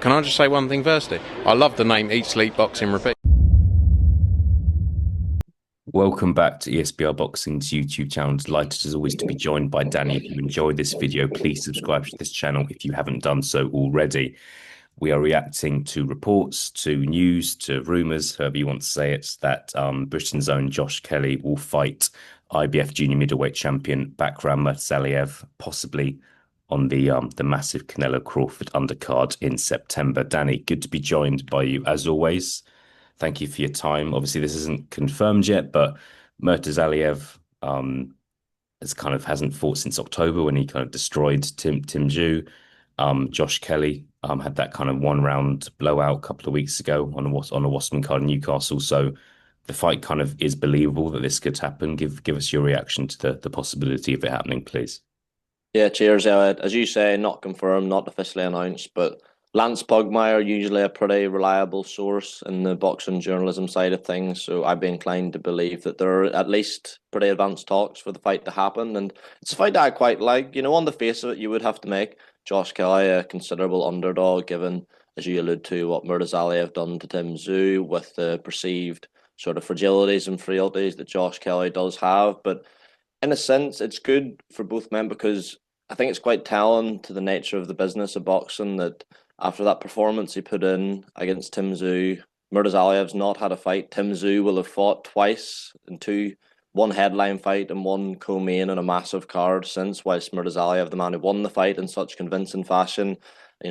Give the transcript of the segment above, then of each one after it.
can I just say one thing firstly? I love the name Eat Sleep Boxing Repeat. Welcome back to ESBR Boxing's YouTube channel. Delighted as always to be joined by Danny. If you enjoyed this video, please subscribe to this channel if you haven't done so already. We are reacting to reports, to news, to rumours, however you want to say it, that Britain's own Josh Kelly will fight IBF junior middleweight champion Bakhram Murtazaliev, possibly on the massive Canelo Crawford undercard in September. Danny, good to be joined by you as always. Thank you for your time. Obviously, this isn't confirmed yet, but Murtazaliev hasn't fought since October when he kind of destroyed Tim Tszyu. Josh Kelly had that kind of one round blowout a couple of weeks ago on a Wasserman card in Newcastle. So the fight kind of is believable that this could happen. Give us your reaction to the possibility of it happening, please. Yeah, cheers, Elliot. As you say, not confirmed, not officially announced, but Lance Pugmire, usually a pretty reliable source in the boxing journalism side of things. So I'd be inclined to believe that there are at least pretty advanced talks for the fight to happen. And it's a fight that I quite like. You know, on the face of it, you would have to make Josh Kelly a considerable underdog, given, as you allude to, what Murtazaliev done to Tim Tszyu with the perceived sort of fragilities and frailties that Josh Kelly does have. But in a sense, it's good for both men because I think it's quite telling to the nature of the business of boxing that after that performance he put in against Tim Tszyu, Murtazaliev's not had a fight. Tim Tszyu will have fought twice in one headline fight and one co-main in a massive card since, whilst Murtazaliev, the man who won the fight in such convincing fashion,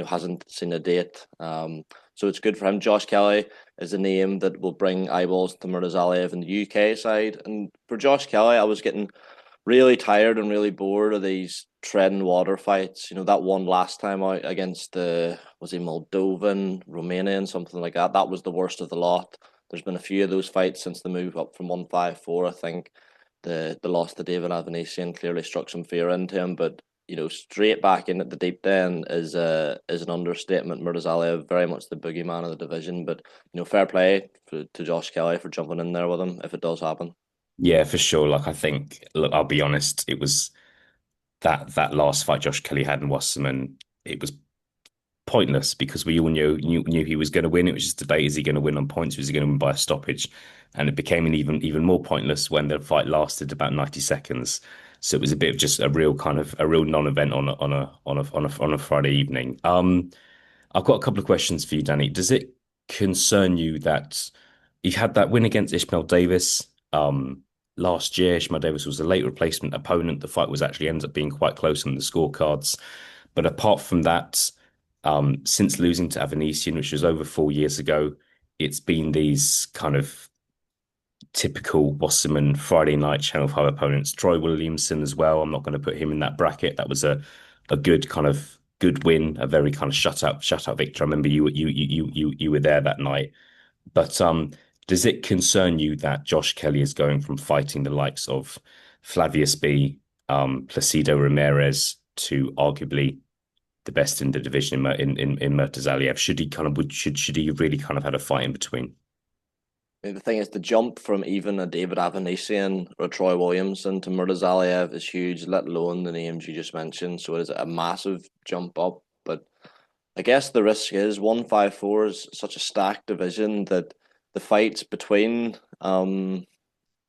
hasn't seen a date. So it's good for him. Josh Kelly is a name that will bring eyeballs to Murtazaliev in the UK side. And for Josh Kelly, I was getting really tired and really bored of these tread and water fights. You know, that one last time out against was he Moldovan, Romanian, something like that. That was the worst of the lot. There's been a few of those fights since the move up from 154. I think the loss to David Avanesian clearly struck some fear into him, but straight back in at the deep end is an understatement. Murtazaliev, very much the boogeyman of the division, but fair play to Josh Kelly for jumping in there with him if it does happen. Yeah, for sure. Like I think, look, I'll be honest, it was that last fight Josh Kelly had in Wasserman, it was pointless because we all knew he was going to win. It was just debate: is he going to win on points, or is he going to win by a stoppage? And it became an even more pointless when the fight lasted about 90 seconds. So it was a bit of just a real non-event on a Friday evening. I've got a couple of questions for you, Danny. Does it concern you that you had that win against Ishmael Davis last year? Ishmael Davis was a late replacement opponent. The fight was actually ends up being quite close on the scorecards. But apart from that, since losing to Avanesian, which was over 4 years ago, it's been these kind of typical Wasserman Friday night Channel 5 opponents. Troy Williamson as well. I'm not going to put him in that bracket. That was a good win, a very kind of shutout victory. I remember you were there that night. But does it concern you that Josh Kelly is going from fighting the likes of Flavius B, Placido Ramirez to arguably the best in the division in Murtazaliev? Should he really kind of had a fight in between? The thing is, the jump from even a David Avanesian or a Troy Williamson to Murtazaliev is huge, let alone the names you just mentioned. So it is a massive jump up. But I guess the risk is 154 is such a stacked division that the fights between a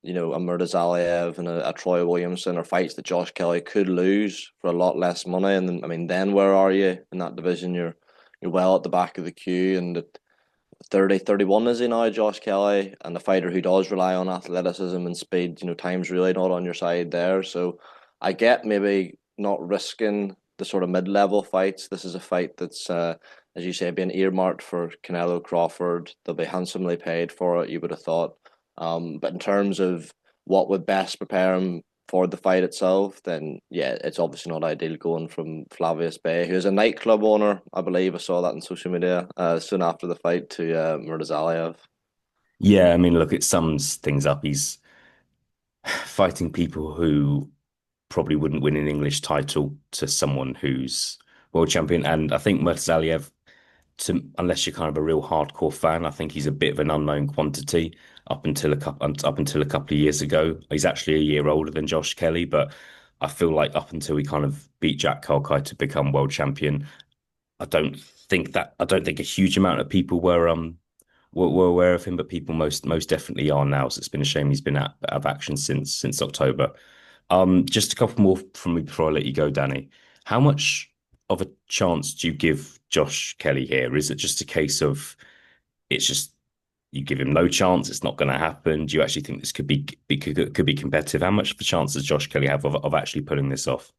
Murtazaliev and a Troy Williamson are fights that Josh Kelly could lose for a lot less money. And then, then where are you in that division? You're well at the back of the queue, and at 30, 31 is he now, Josh Kelly, and a fighter who does rely on athleticism and speed. Time's really not on your side there. So I get maybe not risking the sort of mid-level fights. This is a fight that's, as you say, being earmarked for Canelo Crawford. They'll be handsomely paid for it, you would have thought. But in terms of what would best prepare him for the fight itself, then yeah, it's obviously not ideal going from Flavius Bay, who is a nightclub owner, I believe. I saw that on social media soon after the fight, to Murtazaliev. Yeah, I mean, look, it sums things up. He's fighting people who probably wouldn't win an English title to someone who's world champion. And I think Murtazaliev, unless you're kind of a real hardcore fan, I think he's a bit of an unknown quantity up until a couple of years ago. He's actually a year older than Josh Kelly, but I feel like up until he kind of beat Jack Culkay to become world champion, I don't think that I don't think a huge amount of people were aware of him, but people most definitely are now. So it's been a shame he's been out of action since October. Just a couple more from me before I let you go, Danny. How much of a chance do you give Josh Kelly here? Is it just a case of it's just you give him no chance, it's not going to happen? Do you actually think this could be competitive? How much of a chance does Josh Kelly have of actually pulling this off?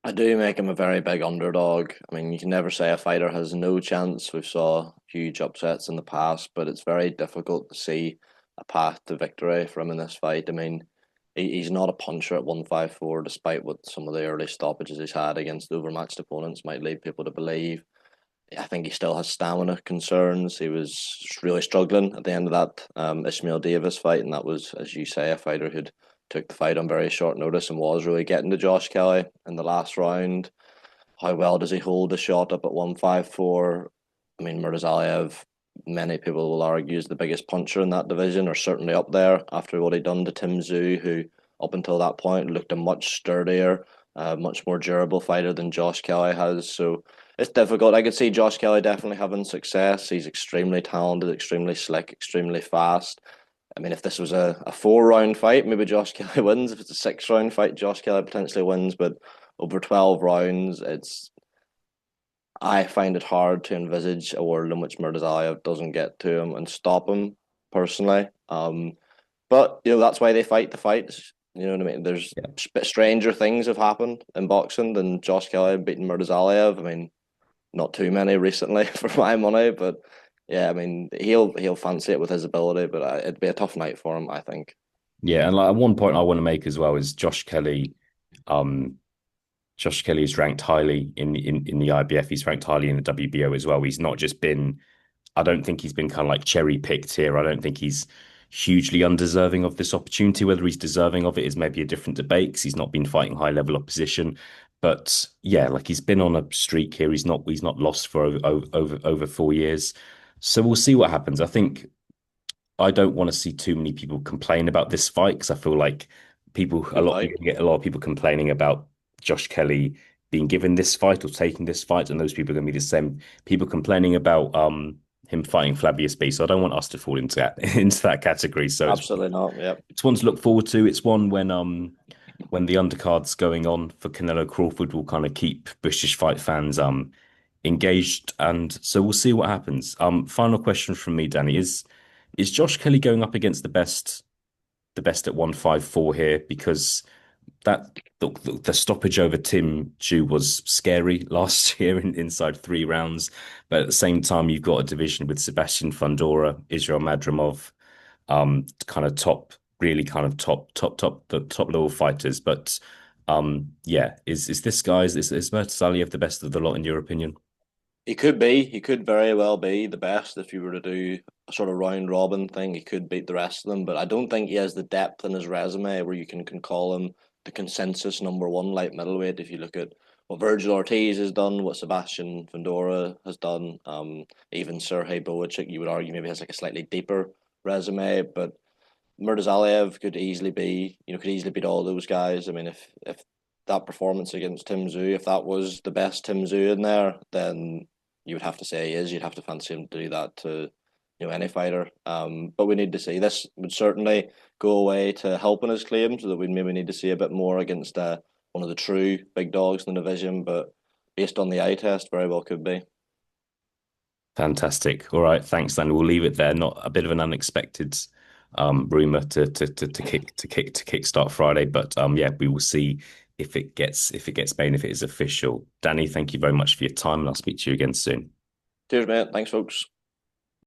I do make him a very big underdog. I mean, you can never say a fighter has no chance. We've saw huge upsets in the past, but it's very difficult to see a path to victory for him in this fight. I mean, he's not a puncher at 154, despite what some of the early stoppages he's had against overmatched opponents might lead people to believe. I think he still has stamina concerns. He was really struggling at the end of that Ishmael Davis fight, and that was, as you say, a fighter who'd took the fight on very short notice and was really getting to Josh Kelly in the last round. How well does he hold the shot up at 154? I mean, Murtazaliev, many people will argue, is the biggest puncher in that division, or certainly up there after what he'd done to Tim Tszyu, who up until that point looked a much sturdier, much more durable fighter than Josh Kelly has. So it's difficult. I could see Josh Kelly definitely having success. He's extremely talented, extremely slick, extremely fast. I mean, if this was a 4 round fight, maybe Josh Kelly wins. If it's a 6 round fight, Josh Kelly potentially wins. But over 12 rounds, I find it hard to envisage a world in which Murtazaliev doesn't get to him and stop him personally. But that's why they fight the fights. You know what I mean? There's stranger things have happened in boxing than Josh Kelly beating Murtazaliev. I mean, not too many recently for my money, but yeah, I mean he'll fancy it with his ability, but it'd be a tough night for him, I think. Yeah, and like one point I want to make as well is Josh Kelly. Um, Josh Kelly is ranked highly in the IBF. He's ranked highly in the WBO as well. He's not just been. I don't think he's been kind of like cherry picked here. I don't think he's hugely undeserving of this opportunity. Whether he's deserving of it is maybe a different debate because he's not been fighting high level opposition. But yeah, like he's been on a streak here. He's not lost for over 4 years. So we'll see what happens. I think I don't want to see too many people complain about this fight because I feel like you get a lot of people complaining about Josh Kelly being given this fight or taking this fight, and those people are going to be the same people complaining about him fighting Flavius B. So I don't want us to fall into that into that category. So Absolutely not. Yeah. it's one to look forward to. It's one when the undercard's going on for Canelo Crawford will kind of keep British fight fans engaged, and so we'll see what happens. Final question from me, Danny, is Josh Kelly going up against the best at 154 here? Because that the stoppage over Tim Tszyu was scary last year inside 3 rounds, but at the same time you've got a division with Sebastian Fundora, Israel Madrimov, kind of top, really kind of the top level fighters. But yeah, is this guy's is Murtazaliev the best of the lot in your opinion? He could be. He could very well be the best if you were to do a sort of round robin thing. He could beat the rest of them, but I don't think he has the depth in his resume where you can call him the consensus number one light middleweight. If you look at what Virgil Ortiz has done, what Sebastian Fundora has done, even Sergey Boachik, you would argue maybe has like a slightly deeper resume, but Murtazaliev could easily beat all those guys. I mean, if that performance against Tim Tszyu, if that was the best Tim Tszyu in there, then you would have to say he is. You'd have to fancy him to do that to any fighter. But we need to see. This would certainly go away to helping his claim, so that we maybe need to see a bit more against one of the true big dogs in the division. But based on the eye test, very well could be. Fantastic. All right, thanks, Dan. We'll leave it there. Not a bit of an unexpected rumor to kick start Friday, but yeah, we will see if it gets made, if it is official. Danny, thank you very much for your time, and I'll speak to you again soon. Cheers, mate. Thanks, folks.